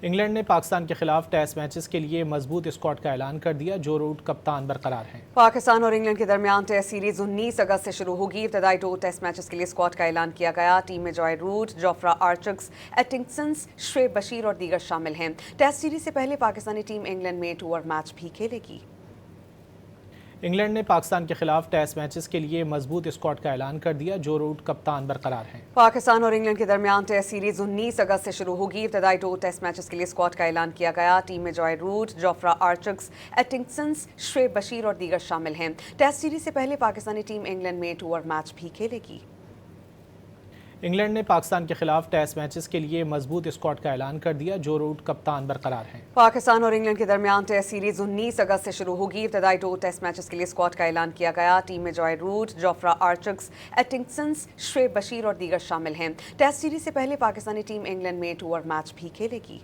England نے پاکستان کے خلاف ٹیسٹ میچز کے لیے مضبوط اسکواڈ کا اعلان کر دیا، جو روٹ کپتان برقرار ہیں۔ پاکستان اور انگلینڈ کے درمیان ٹیسٹ سیریز 19 اگست سے شروع ہوگی۔ ابتدائی 2 ٹیسٹ میچز کے لیے اسکواڈ کا اعلان کیا گیا۔ ٹیم میں Joe Root, Jofra Archers, Atkinson, Shoaib Bashir اور دیگر شامل ہیں۔ ٹیسٹ سیریز سے پہلے پاکستانی ٹیم انگلینڈ میں ٹور میچ بھی کھیلے گی۔ انگلینڈ نے پاکستان کے خلاف ٹیسٹ میچز کے لیے مضبوط اسکواڈ کا اعلان کر دیا، جو روٹ کپتان برقرار ہیں۔ پاکستان اور انگلینڈ کے درمیان ٹیسٹ سیریز 19 اگست سے شروع ہوگی۔ ابتدائی 2 ٹیسٹ میچز کے لیے اسکواڈ کا اعلان کیا گیا۔ ٹیم میں Joe Root, Jofra Archers, Atkinson, Shoaib Bashir اور دیگر شامل ہیں۔ ٹیسٹ سیریز سے پہلے پاکستانی ٹیم انگلینڈ میں ٹور میچ بھی کھیلے گی۔ انگلینڈ نے پاکستان کے خلاف ٹیسٹ میچز کے لیے مضبوط اسکواڈ کا اعلان کر دیا، جو روٹ کپتان برقرار ہیں۔ پاکستان اور انگلینڈ کے درمیان ٹیسٹ سیریز 19 اگست سے شروع ہوگی۔ ابتدائی 2 ٹیسٹ میچز کے لیے اسکواڈ کا اعلان کیا گیا۔ ٹیم میں Joe Root, Jofra Archers, Atkinson, Shoaib Bashir اور دیگر شامل ہیں۔ ٹیسٹ سیریز سے پہلے پاکستانی ٹیم انگلینڈ میں ٹور میچ بھی کھیلے گی۔ انگلینڈ نے پاکستان کے خلاف ٹیسٹ میچز کے لیے مضبوط اسکواڈ کا اعلان کر دیا، جو روٹ کپتان برقرار ہیں۔ پاکستان اور انگلینڈ کے درمیان ٹیسٹ سیریز 19 اگست سے شروع ہوگی۔ ابتدائی 2 ٹیسٹ میچز کے لیے اسکواڈ کا اعلان کیا گیا۔ ٹیم میں Joe Root, Jofra Archers, Atkinson, Shoaib Bashir اور دیگر شامل ہیں۔ ٹیسٹ سیریز سے پہلے پاکستانی ٹیم انگلینڈ میں ٹور میچ بھی کھیلے گی۔